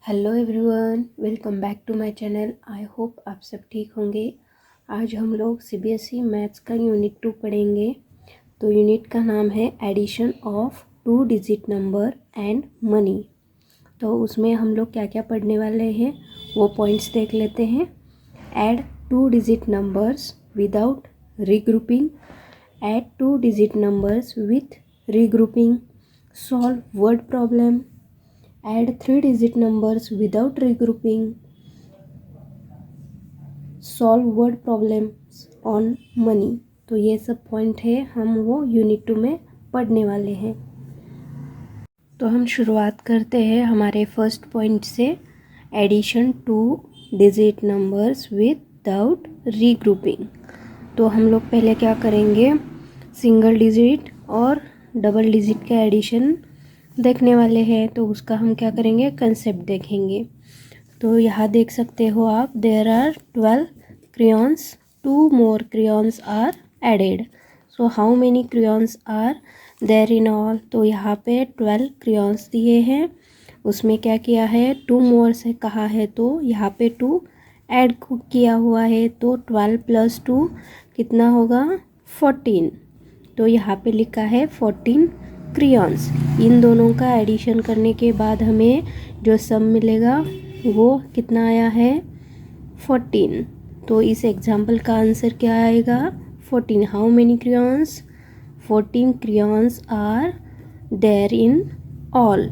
Hello everyone, welcome back to my channel. I hope आप सब ठीक होंगे। आज हम लोग सीबीएसई मैथ्स का यूनिट 2 पढ़ेंगे। तो यूनिट का नाम है addition of 2 digit number and money. तो उसमें हम लोग क्या क्या पढ़ने वाले हैं वो पॉइंट्स देख लेते हैं। Add 2 digit numbers without regrouping, add 2 digit numbers with regrouping, solve word problem, add 3 digit numbers without regrouping, solve word problems on money। तो ये सब पॉइंट है, हम वो यूनिट 2 में पढ़ने वाले हैं। तो हम शुरुआत करते हैं हमारे फर्स्ट पॉइंट से, addition 2 digit numbers without regrouping. तो हम लोग पहले क्या करेंगे, सिंगल डिजिट और डबल डिजिट का एडिशन देखने वाले हैं। तो उसका हम क्या करेंगे, कंसेप्ट देखेंगे। तो यहाँ देख सकते हो आप, there are 12 crayons, 2 more crayons are added। So how many crayons are there in all. तो यहाँ पे 12 crayons दिए हैं, उसमें क्या किया है, 2 more से कहा है तो यहाँ पे 2 ऐड किया हुआ है। तो 12 + 2 कितना होगा, 14। तो यहाँ पे लिखा है 14 क्रियॉन्स। इन दोनों का एडिशन करने के बाद हमें जो सम मिलेगा वो कितना आया है, 14। तो इस एग्जाम्पल का आंसर क्या आएगा, 14। How many crayons, 14 crayons are there in all.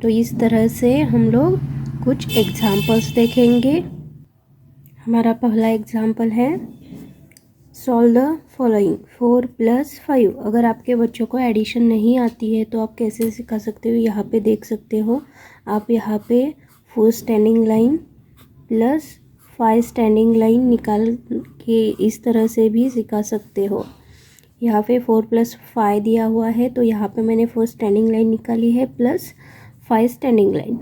तो इस तरह से हम लोग कुछ एग्जाम्पल्स देखेंगे। हमारा पहला एग्जाम्पल है, सॉल्व द फॉलोइंग 4 + 5। अगर आपके बच्चों को एडिशन नहीं आती है तो आप कैसे सिखा सकते हो, यहाँ पे देख सकते हो आप। यहाँ पे 4 standing line plus 5 standing line निकाल के इस तरह से भी सिखा सकते हो। यहाँ पे 4 + 5 दिया हुआ है, तो यहाँ पे मैंने 4 स्टैंडिंग लाइन निकाली है प्लस 5 स्टैंडिंग लाइन।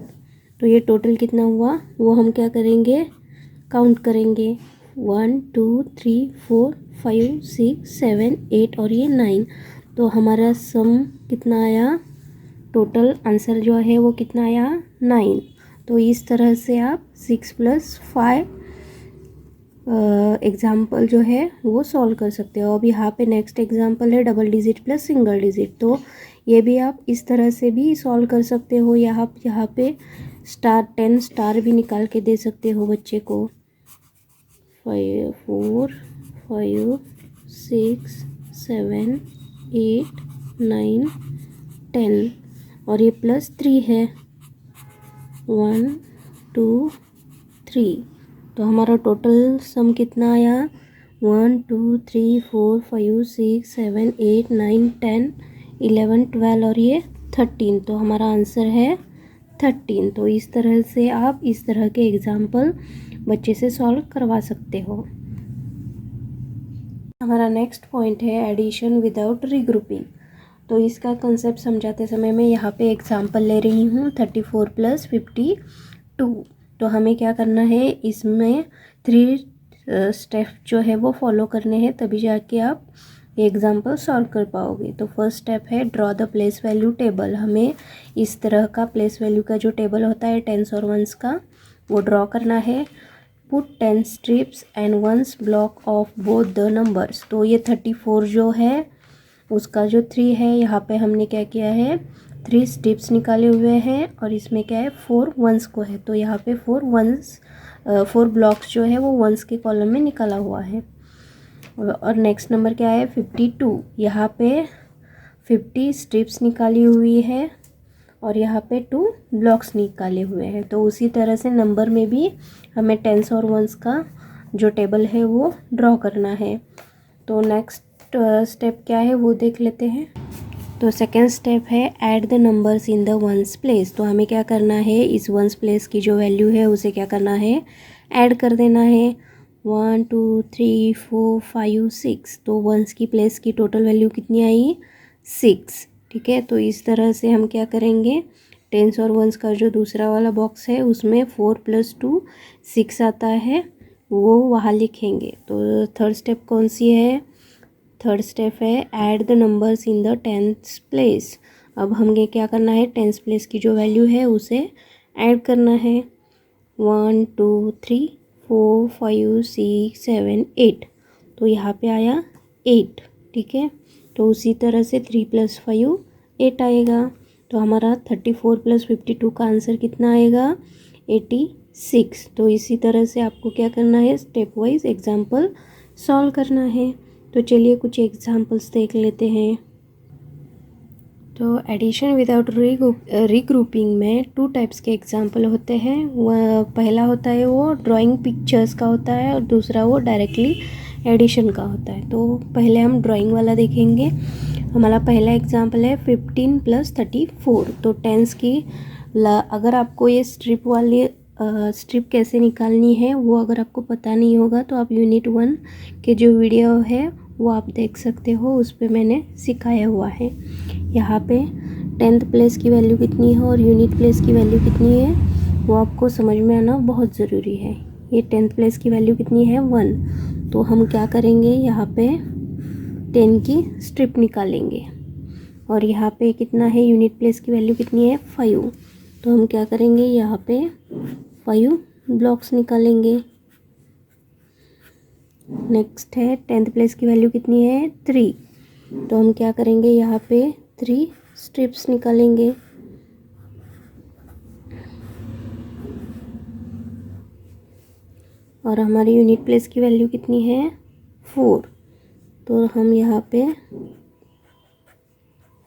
तो ये टोटल कितना हुआ वो हम क्या करेंगे, काउंट करेंगे। 1 2 3 4 5 6 7 8 और ये 9। तो हमारा सम कितना आया, टोटल आंसर जो है वो कितना आया, 9। तो इस तरह से आप 6 + 5 एग्ज़ाम्पल जो है वो सॉल्व कर सकते हो। अब यहाँ पे नेक्स्ट एग्जाम्पल है double digit plus single digit. तो ये भी आप इस तरह से भी सॉल्व कर सकते हो। यहाँ पे स्टार 10 स्टार भी निकाल के दे सकते हो बच्चे को। 4 5 6 7 8 9 10 और ये +3 है, 1 2 3। तो हमारा टोटल सम कितना आया, 1 2 3 4 5 6 7 8 9 10 11 12 और ये 13। तो हमारा आंसर है 13। तो इस तरह से आप इस तरह के एग्जाम्पल बच्चे से सॉल्व करवा सकते हो। हमारा नेक्स्ट पॉइंट है एडिशन विदाउट रीग्रुपिंग। तो इसका कंसेप्ट समझाते समय मैं यहाँ पे एग्जाम्पल ले रही हूँ, 34 + 52। तो हमें क्या करना है, इसमें 3 स्टेप जो है वो फॉलो करने हैं, तभी जाके आप ये एग्जाम्पल सॉल्व कर पाओगे। तो फर्स्ट स्टेप है draw the place value table. हमें इस तरह का प्लेस वैल्यू का जो टेबल होता है टेंस और वंस का, वो ड्रॉ करना है। Put 10 strips and ones block of both the numbers. तो ये 34 जो है उसका जो 3 है, यहाँ पे हमने क्या किया है, 3 स्ट्रिप्स निकाले हुए हैं और इसमें क्या है, 4 वंस को है। तो यहाँ पे 4 ब्लॉक्स जो है वो वंस के कॉलम में निकाला हुआ है। और नेक्स्ट नंबर क्या है, 52। यहाँ पे 50 स्ट्रिप्स निकाली हुई है और यहाँ पे 2 ब्लॉक्स निकाले हुए हैं। तो उसी तरह से नंबर में भी हमें टेंस और वंस का जो टेबल है वो ड्रॉ करना है। तो नेक्स्ट स्टेप क्या है वो देख लेते हैं। तो सेकेंड स्टेप है add the numbers in the ones place. तो हमें क्या करना है, इस वंस प्लेस की जो वैल्यू है उसे क्या करना है, ऐड कर देना है। 1 2 3 4 5 6। तो वंस की प्लेस की टोटल वैल्यू कितनी आई, 6। ठीक है, तो इस तरह से हम क्या करेंगे, टेंस और वंस का जो दूसरा वाला बॉक्स है उसमें 4 + 2 6 आता है, वो वहाँ लिखेंगे। तो थर्ड स्टेप कौन सी है, थर्ड स्टेप है add the numbers in the tens place. अब हमें क्या करना है, टेंस प्लेस की जो वैल्यू है उसे ऐड करना है 1 2 3 4 5 6 7 8। तो यहाँ पे आया 8, ठीक है। तो उसी तरह से 3 + 5 8 आएगा। तो हमारा 34 + 52 का आंसर कितना आएगा 86। तो इसी तरह से आपको क्या करना है, स्टेप वाइज एग्जाम्पल सॉल्व करना है। तो चलिए कुछ एग्जाम्पल्स देख लेते हैं। तो एडिशन विदाउट रीग्रुपिंग में 2 टाइप्स के एग्जाम्पल होते हैं। वह पहला होता है वो ड्राइंग पिक्चर्स का होता है और दूसरा वो डायरेक्टली एडिशन का होता है। तो पहले हम ड्राइंग वाला देखेंगे। हमारा पहला एग्जाम्पल है 15 + 34। तो टेंस की अगर आपको ये स्ट्रिप कैसे निकालनी है वो अगर आपको पता नहीं होगा तो आप यूनिट 1 के जो वीडियो है वो आप देख सकते हो, उस पर मैंने सिखाया हुआ है। यहाँ पे 10th प्लेस की वैल्यू कितनी है और यूनिट प्लेस की वैल्यू कितनी है वो आपको समझ में आना बहुत ज़रूरी है। ये 10th प्लेस की वैल्यू कितनी है 1। तो हम क्या करेंगे, यहाँ पे 10 की स्ट्रिप निकालेंगे। और यहाँ पे कितना है, यूनिट प्लेस की वैल्यू कितनी है 5। तो हम क्या करेंगे, यहाँ पे 5 ब्लॉक्स निकालेंगे। नेक्स्ट है 10th प्लेस की वैल्यू कितनी है 3। तो हम क्या करेंगे, यहाँ पे 3 स्ट्रिप्स निकालेंगे। और हमारी यूनिट प्लेस की वैल्यू कितनी है 4। तो हम यहाँ पे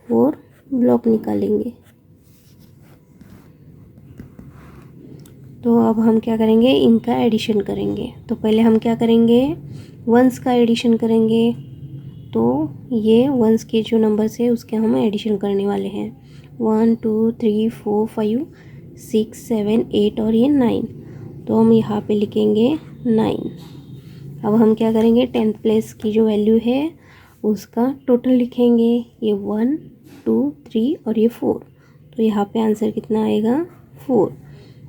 4 ब्लॉक निकालेंगे। तो अब हम क्या करेंगे, इनका एडिशन करेंगे। तो पहले हम क्या करेंगे, वंस का एडिशन करेंगे। तो ये वंस के जो नंबर्स है उसके हम एडिशन करने वाले हैं। 1 2 3 4 5 6 7 8 और ये 9। तो हम यहाँ पे लिखेंगे 9। अब हम क्या करेंगे, 10th प्लेस की जो वैल्यू है उसका टोटल लिखेंगे। ये 1 2 3 और ये 4। तो यहाँ पे आंसर कितना आएगा 4।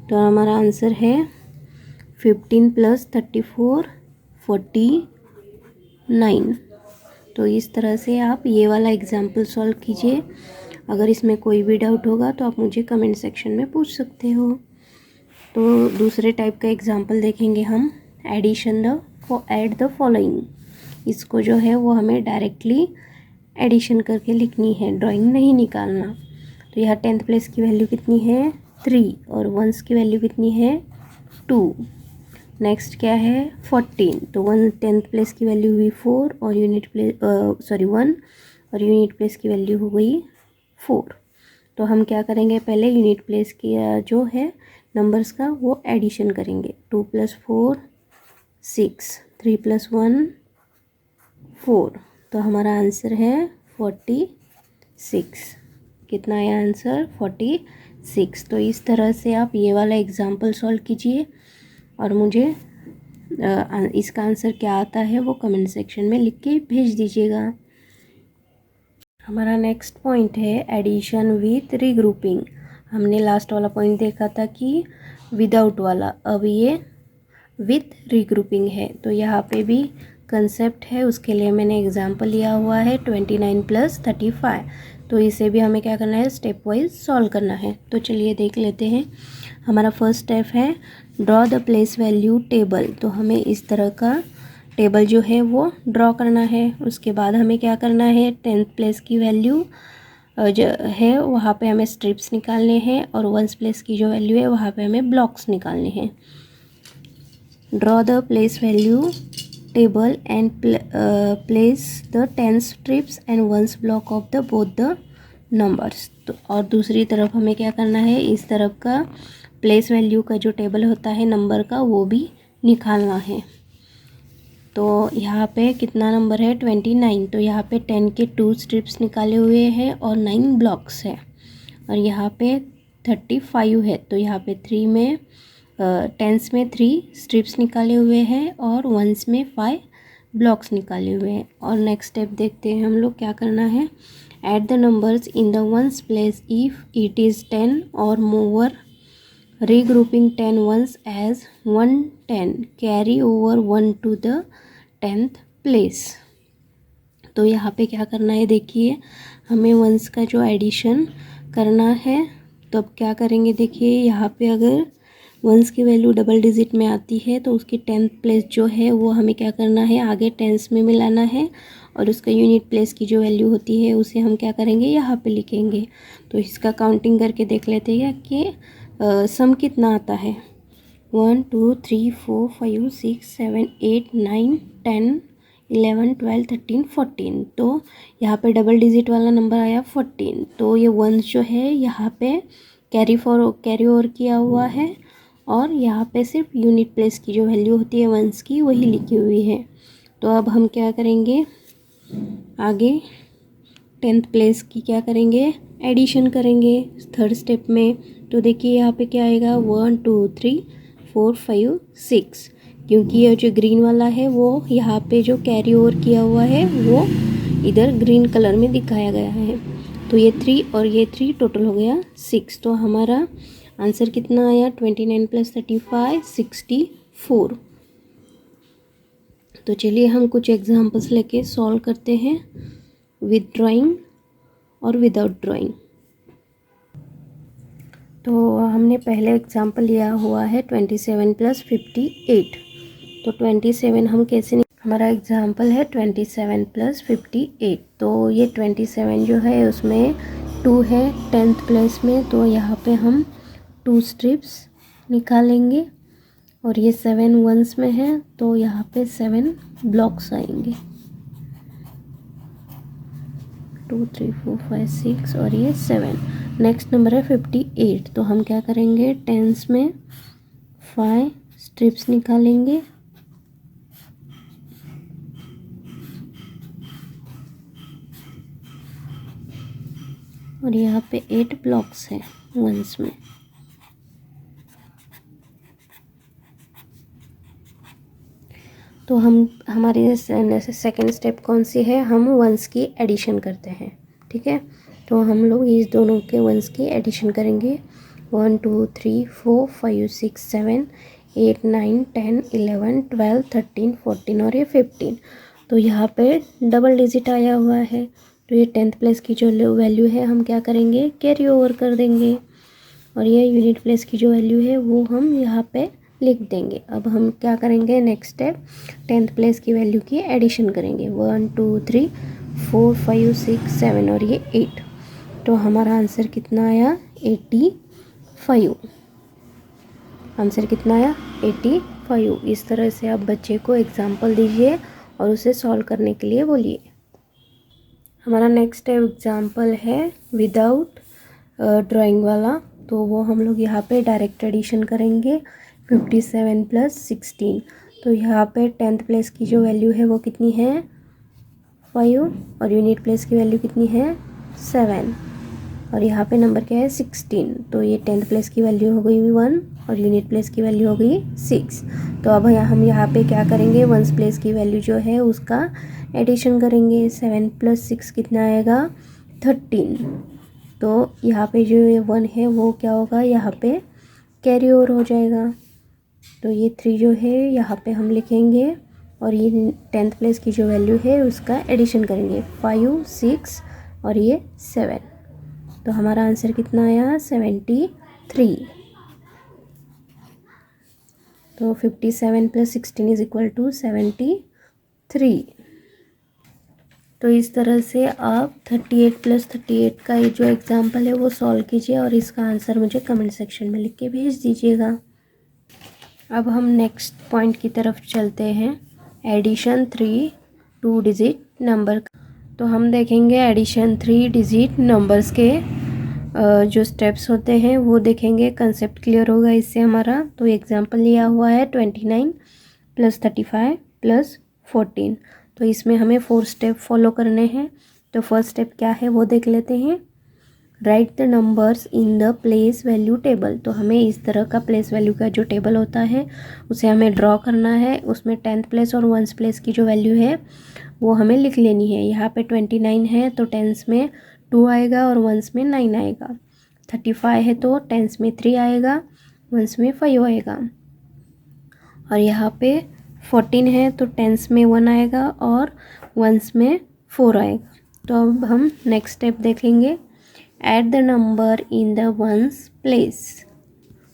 तो हमारा आंसर है 15 + 34 49। तो इस तरह से आप ये वाला एग्जाम्पल सॉल्व कीजिए। अगर इसमें कोई भी डाउट होगा तो आप मुझे कमेंट सेक्शन में पूछ सकते हो। तो दूसरे टाइप का एग्जाम्पल देखेंगे हम, ऐड द फॉलोइंग। इसको जो है वो हमें डायरेक्टली एडिशन करके लिखनी है, ड्राइंग नहीं निकालना। तो यहाँ 10th प्लेस की वैल्यू कितनी है 3 और वंस की वैल्यू कितनी है 2। नेक्स्ट क्या है 14। तो 10th प्लेस की वैल्यू हुई 4 और 1 और यूनिट प्लेस की वैल्यू हो गई 4। तो हम क्या करेंगे, पहले यूनिट प्लेस की जो है नंबर्स का वो एडिशन करेंगे। 2 + 4 6, 3 + 1 4। तो हमारा आंसर है 46। कितना है आंसर 46। तो इस तरह से आप ये वाला एग्जाम्पल सॉल्व कीजिए और मुझे इसका आंसर क्या आता है वो कमेंट सेक्शन में लिख के भेज दीजिएगा। हमारा नेक्स्ट पॉइंट है एडिशन विथ रीग्रुपिंग। हमने लास्ट वाला पॉइंट देखा था कि विदाउट वाला, अब ये विथ रीग्रुपिंग है। तो यहाँ पे भी कंसेप्ट है, उसके लिए मैंने एग्जाम्पल लिया हुआ है 29 + 35। तो इसे भी हमें क्या करना है, स्टेप वाइज सॉल्व करना है। तो चलिए देख लेते हैं। हमारा फर्स्ट स्टेप है draw the place value table. तो हमें इस तरह का टेबल जो है वो ड्रॉ करना है। उसके बाद हमें क्या करना है, 10th प्लेस की वैल्यू जो है वहाँ पे हमें स्ट्रिप्स निकालने हैं और 1st प्लेस की जो वैल्यू है वहाँ पे हमें ब्लॉक्स निकालने हैं। Draw the place value table and place the 10 strips and 1st block of the both the numbers. तो और दूसरी तरफ हमें क्या करना है, इस तरफ का प्लेस वैल्यू का जो टेबल होता है नंबर का वो भी निकालना है। तो यहाँ पे कितना नंबर है 29। तो यहाँ पे 10 के 2 स्ट्रिप्स निकाले हुए हैं और 9 ब्लॉक्स है। और यहाँ पे 35 है। तो यहाँ पे 3 में 10s में 3 स्ट्रिप्स निकाले हुए हैं और 1s में 5 ब्लॉक्स निकाले हुए हैं। और नेक्स्ट स्टेप देखते हैं हम लोग क्या करना है, add the numbers in the 1s place if it is 10 और मोर। Regrouping 10 ones as 110 carry over 1 to the 10th place। तो यहाँ पे क्या करना है, देखिए हमें वंस का जो एडिशन करना है तो अब क्या करेंगे, देखिए यहाँ पे अगर वंस की वैल्यू डबल डिजिट में आती है तो उसकी 10th प्लेस जो है वो हमें क्या करना है, आगे टेंस में मिलाना है, और उसका यूनिट प्लेस की जो वैल्यू होती है उसे हम क्या करेंगे, यहाँ पे लिखेंगे। तो इसका काउंटिंग करके देख लेते हैं कि सम कितना आता है। 1 2 3 4 5 6 7 8 9 10 11 12 13 14। तो यहाँ पे डबल डिजिट वाला नंबर आया 14। तो ये वंस जो है यहाँ पे कैरी ओवर किया हुआ है, और यहाँ पे सिर्फ यूनिट प्लेस की जो वैल्यू होती है वंस की वही लिखी हुई है। तो अब हम क्या करेंगे, आगे 10th प्लेस की क्या करेंगे, एडिशन करेंगे 3rd स्टेप में। तो देखिए यहाँ पे क्या आएगा, 1 2 3 4 5 6, क्योंकि ये जो ग्रीन वाला है वो यहाँ पे जो कैरी ओवर किया हुआ है वो इधर ग्रीन कलर में दिखाया गया है। तो ये 3 और ये 3 टोटल हो गया 6। तो हमारा आंसर कितना आया, 29 + 35 64। तो चलिए हम कुछ एग्जांपल्स लेके सॉल्व करते हैं विद ड्राइंग और विदाउट ड्राइंग। तो हमने पहले एग्जांपल लिया हुआ है 27 + 58। तो 27 हम कैसे, हमारा एग्जांपल है 27 + 58। तो ये 27 जो है उसमें 2 है 10th प्लेस में, तो यहाँ पे हम 2 स्ट्रिप्स निकालेंगे, और ये 7 वंस में है तो यहाँ पे 7 ब्लॉक्स आएंगे, 2 3 4 5 6 और ये 7। नेक्स्ट नंबर है 58। तो हम क्या करेंगे, टेंस में 5 स्ट्रिप्स निकालेंगे, और यहाँ पे 8 ब्लॉक्स है वंस में। तो हमारी सेकेंड स्टेप कौन सी है, हम वंस की एडिशन करते हैं, ठीक है। तो हम लोग इस दोनों के वंस की एडिशन करेंगे, 1 2 3 4 5 6 7 8 9 10 11 12 13 14 और ये 15। तो यहाँ पे डबल डिजिट आया हुआ है, तो ये 10th प्लेस की जो वैल्यू है हम क्या करेंगे, कैरी ओवर कर देंगे, और ये यूनिट प्लेस की जो वैल्यू है वो हम यहाँ पे लिख देंगे। अब हम क्या करेंगे, नेक्स्ट स्टेप 10th प्लेस की वैल्यू की एडिशन करेंगे, 1 2 3 4 5 6 7 और ये 8। तो हमारा आंसर कितना आया, 85। आंसर कितना आया, 85। इस तरह से आप बच्चे को एग्जाम्पल दीजिए और उसे सॉल्व करने के लिए बोलिए। हमारा नेक्स्ट एग्जाम्पल है विदाउट ड्राइंग वाला। तो वो हम लोग यहाँ पे डायरेक्ट एडिशन करेंगे, 57 + 16। तो यहाँ पे 10th प्लेस की जो वैल्यू है वो कितनी है, 5, और यूनिट प्लेस की वैल्यू कितनी है, 7, और यहाँ पे नंबर क्या है, 16। तो ये 10th प्लेस की वैल्यू हो गई 1 और यूनिट प्लेस की वैल्यू हो गई 6। तो अब हम यहाँ पे क्या करेंगे, वंस प्लेस की वैल्यू जो है उसका एडिशन करेंगे, 7 + 6 कितना आएगा, 13। तो यहाँ पे जो ये 1 है वो क्या होगा, यहाँ पे कैरी ओवर हो जाएगा। तो ये 3 जो है यहाँ पे हम लिखेंगे, और ये 10th प्लेस की जो वैल्यू है उसका एडिशन करेंगे, 5 6 और ये 7। तो हमारा आंसर कितना आया, 73। तो 57 + 16 = 73। तो इस तरह से आप 38 + 38 का ये जो एग्जाम्पल है वो सॉल्व कीजिए, और इसका आंसर मुझे कमेंट सेक्शन में लिख के भेज दीजिएगा। अब हम नेक्स्ट पॉइंट की तरफ चलते हैं, एडिशन 3 2 डिजिट नंबर। तो हम देखेंगे एडिशन 3 डिजिट नंबर्स के जो स्टेप्स होते हैं वो देखेंगे, कंसेप्ट क्लियर होगा इससे हमारा। तो एग्जांपल लिया हुआ है 29 + 35 + 14। तो इसमें हमें 4 स्टेप फॉलो करने हैं। तो फर्स्ट स्टेप क्या है वो देख लेते हैं, right the numbers in the place value table. तो हमें इस तरह का प्लेस वैल्यू का जो टेबल होता है उसे हमें ड्रॉ करना है, उसमें 10th प्लेस और वंस प्लेस की जो वैल्यू है वो हमें लिख लेनी है। यहाँ पे 29 है तो टेंस में 2 आएगा और वंस में 9 आएगा। 35 है तो टेंस में 3 आएगा, वंस में 5 आएगा। और यहाँ पे 14 है तो टेंस में 1 आएगा और वंस में 4 आएगा। तो अब हम नेक्स्ट स्टेप देखेंगे, add the number in the ones place.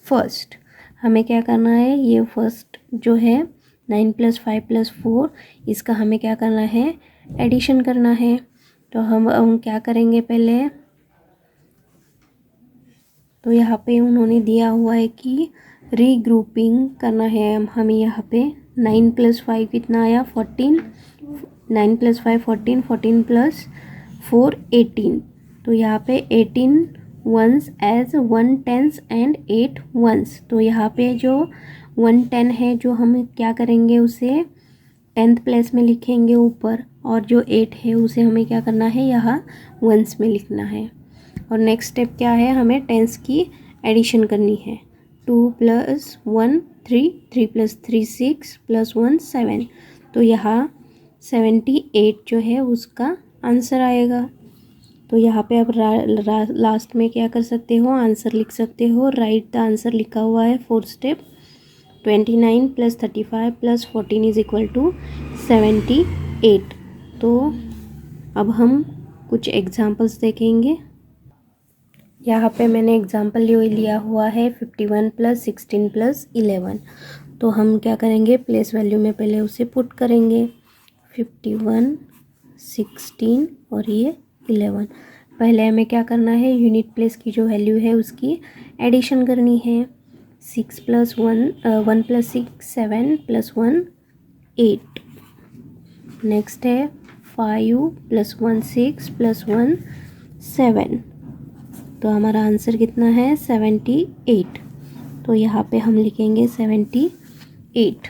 First हमें क्या करना है, ये फर्स्ट जो है 9 + 5 + 4, इसका हमें क्या करना है, एडिशन करना है। तो हम क्या करेंगे पहले, तो यहाँ पे उन्होंने दिया हुआ है कि रीग्रुपिंग करना है। हमें यहाँ पे 9 + 5 कितना आया, 14, 9 + 5 14, 14 + 4 18। तो यहाँ पे 18 ones as 1 tens and 8 ones. तो यहाँ पे जो 1 10 है, जो हम क्या करेंगे, उसे 10th प्लेस में लिखेंगे ऊपर, और जो 8 है उसे हमें क्या करना है, यहाँ वंस में लिखना है। और नेक्स्ट स्टेप क्या है, हमें टेंस की एडिशन करनी है। 2 + 1 3, 3 + 3 6 + 1 7। तो यहाँ 78 जो है उसका आंसर आएगा। तो यहाँ पे आप लास्ट में क्या कर सकते हो, आंसर लिख सकते हो। राइट द आंसर लिखा हुआ है, 4th स्टेप। 29 + 35 + 14 = 78। तो अब हम कुछ एग्जांपल्स देखेंगे। यहाँ पे मैंने एग्जांपल लिया हुआ है 51 + 16 + 11। तो हम क्या करेंगे, प्लेस वैल्यू में पहले उसे पुट करेंगे, 51 16 और ये 11। पहले हमें क्या करना है, यूनिट प्लेस की जो वैल्यू है उसकी एडिशन करनी है। 6 + 1 1 + 6 7 + 1 8। नेक्स्ट है 5 + 1 6 + 1 7। तो हमारा आंसर कितना है, 78। तो यहाँ पे हम लिखेंगे 78।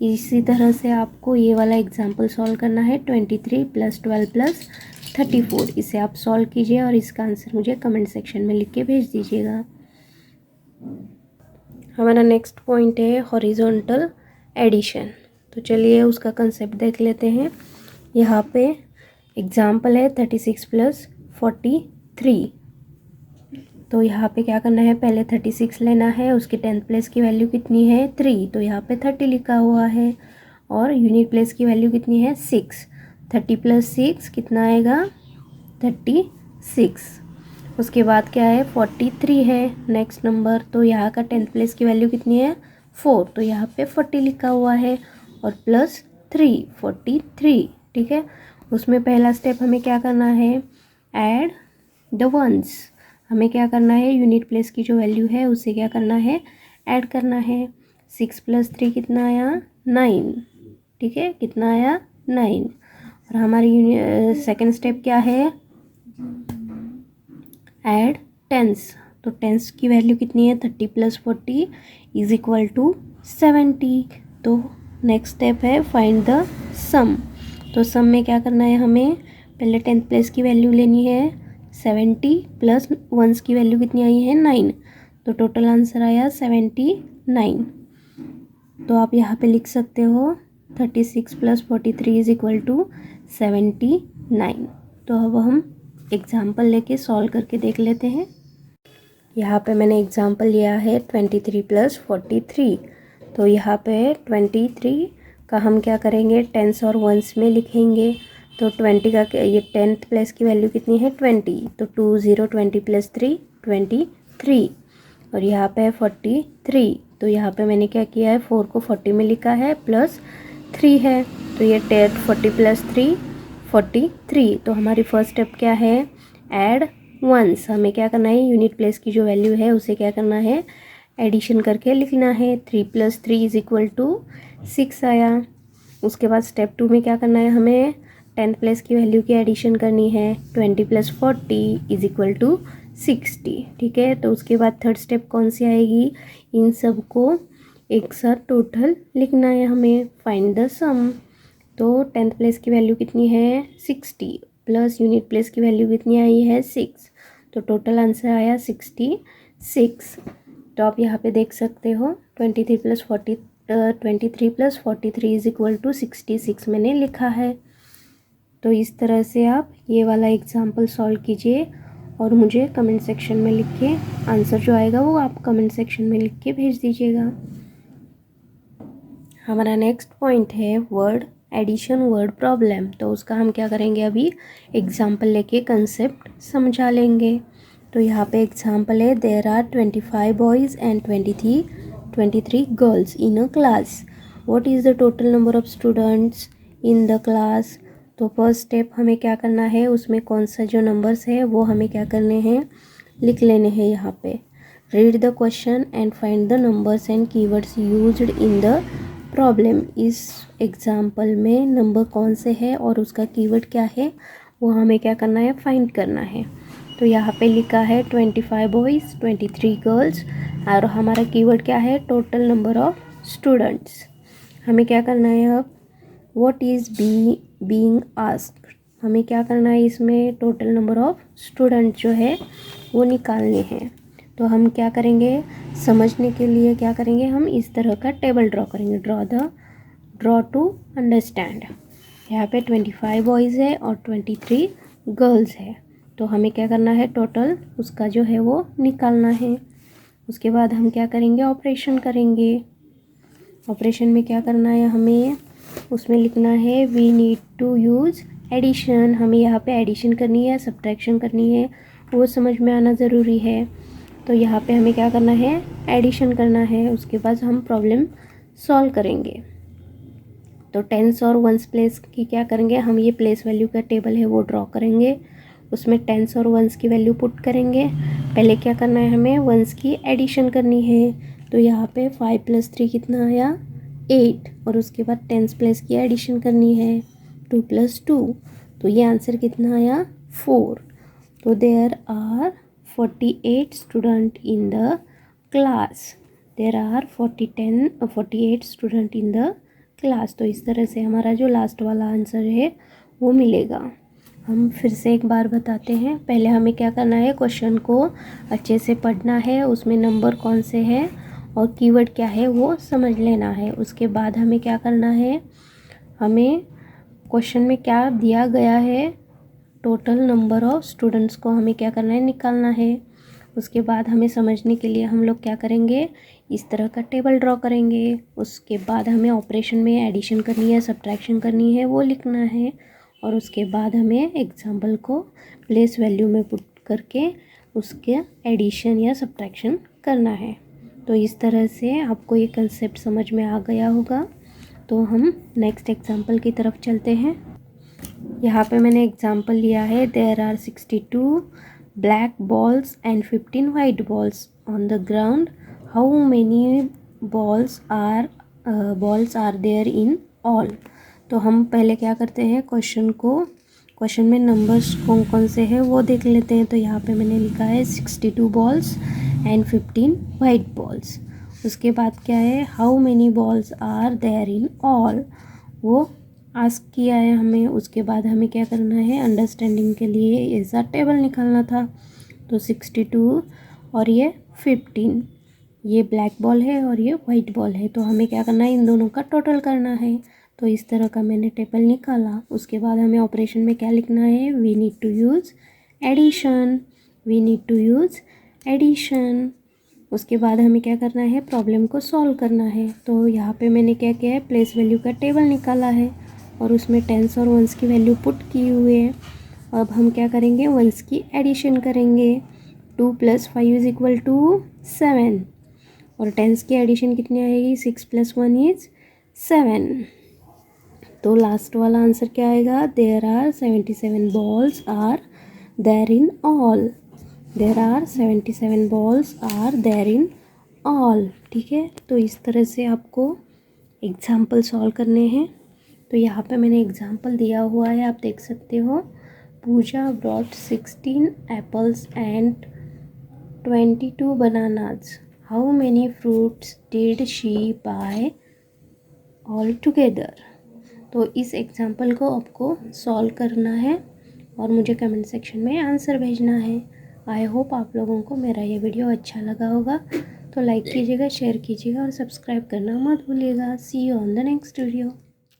इसी तरह से आपको ये वाला एग्जाम्पल सॉल्व करना है, 23 + 12 + 34। इसे आप सॉल्व कीजिए और इसका आंसर मुझे कमेंट सेक्शन में लिख के भेज दीजिएगा। हमारा नेक्स्ट पॉइंट है हॉरिजॉन्टल एडिशन। तो चलिए उसका कंसेप्ट देख लेते हैं। यहाँ पे एग्जाम्पल है 36 + 43। तो यहाँ पे क्या करना है, पहले 36 लेना है, उसकी 10th प्लेस की वैल्यू कितनी है, 3। तो यहाँ पे 30 लिखा हुआ है। और यूनिट प्लेस की वैल्यू कितनी है, 6। 30 + 6 कितना आएगा, 36। उसके बाद क्या है, 43 है नेक्स्ट नंबर। तो यहाँ का 10th प्लेस की वैल्यू कितनी है, 4। तो यहाँ पे 40 लिखा हुआ है और +3 43। ठीक है, उसमें पहला स्टेप हमें क्या करना है, ऐड द वंस। हमें क्या करना है, यूनिट प्लेस की जो वैल्यू है उसे क्या करना है, ऐड करना है। 6 + 3 कितना आया, 9। ठीक है, कितना आया, 9। और हमारी सेकेंड स्टेप क्या है, ऐड टेंस। तो टेंस की वैल्यू कितनी है, 30 + 40 = 70। तो नेक्स्ट स्टेप है फाइंड द सम। तो सम में क्या करना है, हमें पहले 10th प्लेस की वैल्यू लेनी है, 70 + 1 की वैल्यू कितनी आई है, 9। तो टोटल आंसर आया 79। तो आप यहाँ पे लिख सकते हो 36 + 43 = 79। तो अब हम एग्जाम्पल लेके सॉल्व करके देख लेते हैं। यहाँ पे मैंने एग्जाम्पल लिया है 23 + 43। तो यहाँ पे 23 का हम क्या करेंगे, टेंस और वंस में लिखेंगे। तो 20 का ये 10th प्लेस की वैल्यू कितनी है, 20। तो 20 20 + 3 23। और यहाँ पे 43। तो यहाँ पे मैंने क्या किया है, 4 को 40 में लिखा है, +3 है। तो ये 40 + 3 43। तो हमारी फर्स्ट स्टेप क्या है, ऐड वंस। हमें क्या करना है, यूनिट प्लेस की जो वैल्यू है उसे क्या करना है, एडिशन करके लिखना है। 3 + 3 = 6 आया। उसके बाद स्टेप 2 में क्या करना है, हमें 10th प्लेस की वैल्यू की एडिशन करनी है। 20 + 40 = 60। ठीक है, तो उसके बाद थर्ड स्टेप कौन सी आएगी, इन सब को एक साथ टोटल लिखना है हमें, फाइंड द सम। तो 10th प्लेस की वैल्यू कितनी है, 60 प्लस यूनिट प्लेस की वैल्यू कितनी आई है, 6। तो टोटल आंसर आया 66। तो आप यहाँ पे देख सकते हो 23 + 43 = 66 मैंने लिखा है। तो इस तरह से आप ये वाला एग्जाम्पल सॉल्व कीजिए और मुझे कमेंट सेक्शन में लिख के आंसर जो आएगा वो आप कमेंट सेक्शन में लिख के भेज दीजिएगा। हमारा नेक्स्ट पॉइंट है वर्ड एडिशन, वर्ड प्रॉब्लम। तो उसका हम क्या करेंगे, अभी एग्जाम्पल लेके कंसेप्ट समझा लेंगे। तो यहाँ पे एग्जाम्पल है, there are 25 boys and 23 girls in a class. What is the total number of students in the class. तो फर्स्ट स्टेप हमें क्या करना है, उसमें कौन सा जो नंबर्स है वो हमें क्या करने हैं, लिख लेने हैं यहाँ पे। Read the question and find the numbers and keywords used in the problem. इस एग्जाम्पल में नंबर कौन से है और उसका कीवर्ड क्या है वो हमें क्या करना है, फाइंड करना है। तो यहाँ पे लिखा है 25 बॉयज़ 23 गर्ल्स और हमारा कीवर्ड क्या है, टोटल नंबर ऑफ स्टूडेंट्स। हमें क्या करना है अब, व्हाट इज़ बीइंग आस्क्ड, हमें क्या करना है, इसमें टोटल नंबर ऑफ स्टूडेंट जो है वो निकालने हैं। तो हम क्या करेंगे, समझने के लिए क्या करेंगे, हम इस तरह का टेबल ड्रॉ करेंगे। Draw two understand. यहाँ पे 25 बॉयज़ है और 23 गर्ल्स है। तो हमें क्या करना है, टोटल उसका जो है वो निकालना है। उसके बाद हम क्या करेंगे, ऑपरेशन करेंगे। ऑपरेशन में क्या करना है हमें, उसमें लिखना है we need to use addition. हमें यहाँ पे एडिशन करनी है, सब्ट्रैक्शन करनी है, वो समझ में आना ज़रूरी है। तो यहाँ पे हमें क्या करना है, एडिशन करना है। उसके बाद हम प्रॉब्लम सॉल्व करेंगे। तो टेंस और वंस प्लेस की क्या करेंगे, हम ये प्लेस वैल्यू का टेबल है वो ड्रॉ करेंगे। उसमें टेंस और वंस की वैल्यू पुट करेंगे। पहले क्या करना है, हमें वंस की एडिशन करनी है। तो यहाँ पे 5 + 3 कितना आया, 8। और उसके बाद टेंस प्लेस की एडिशन करनी है, 2 + 2। तो ये आंसर कितना आया, 4। तो there are 48 student in the class. There are 48 student in the class. तो इस तरह से हमारा जो लास्ट वाला आंसर है वो मिलेगा। हम फिर से एक बार बताते हैं। पहले हमें क्या करना है, क्वेश्चन को अच्छे से पढ़ना है, उसमें नंबर कौन से हैं और कीवर्ड क्या है वो समझ लेना है। उसके बाद हमें क्या करना है, हमें क्वेश्चन में क्या दिया गया है, टोटल नंबर ऑफ स्टूडेंट्स को हमें क्या करना है, निकालना है। उसके बाद हमें समझने के लिए हम लोग क्या करेंगे, इस तरह का टेबल ड्रॉ करेंगे। उसके बाद हमें ऑपरेशन में एडिशन करनी है, सब्ट्रैक्शन करनी है, वो लिखना है। और उसके बाद हमें एग्जाम्पल को प्लेस वैल्यू में पुट करके उसके एडिशन या सब्ट्रैक्शन करना है। तो इस तरह से आपको ये कंसेप्ट समझ में आ गया होगा। तो हम नेक्स्ट एग्जाम्पल की तरफ चलते हैं। यहाँ पे मैंने एग्जाम्पल लिया है, there are 62 black balls and 15 white balls on the ground. How many balls are there in all. तो हम पहले क्या करते हैं, क्वेश्चन में नंबर्स कौन कौन से हैं वो देख लेते हैं। तो यहाँ पे मैंने लिखा है 62 बॉल्स एंड 15 वाइट बॉल्स। उसके बाद क्या है, how many balls are there in all, वो आस्क किया है हमें। उसके बाद हमें क्या करना है, अंडरस्टैंडिंग के लिए ऐसा टेबल निकालना था। तो 62 और ये 15, ये ब्लैक बॉल है और ये वाइट बॉल है। तो हमें क्या करना है, इन दोनों का टोटल करना है। तो इस तरह का मैंने टेबल निकाला। उसके बाद हमें ऑपरेशन में क्या लिखना है, we need to use addition. उसके बाद हमें क्या करना है, प्रॉब्लम को सॉल्व करना है। तो यहाँ पे मैंने क्या किया है, प्लेस वैल्यू का टेबल निकाला है और उसमें टेंस और वंस की वैल्यू पुट की हुई है। अब हम क्या करेंगे, वंस की एडिशन करेंगे। 2 + 5 = 7 और टेंस की एडिशन कितनी आएगी, 6 + 1 = 7। तो लास्ट वाला आंसर क्या आएगा, there are 77 balls are there in all. There are 77 balls are there in all. ठीक है, तो इस तरह से आपको एग्जाम्पल सॉल्व करने हैं। तो यहाँ पे मैंने एग्जाम्पल दिया हुआ है, आप देख सकते हो। Pooja brought 16 apples and 22 bananas. How many fruits did she buy all together. तो इस एग्जाम्पल को आपको सॉल्व करना है और मुझे कमेंट सेक्शन में आंसर भेजना है। आई होप आप लोगों को मेरा ये वीडियो अच्छा लगा होगा। तो लाइक कीजिएगा, शेयर कीजिएगा और सब्सक्राइब करना मत भूलिएगा। See you on the next video.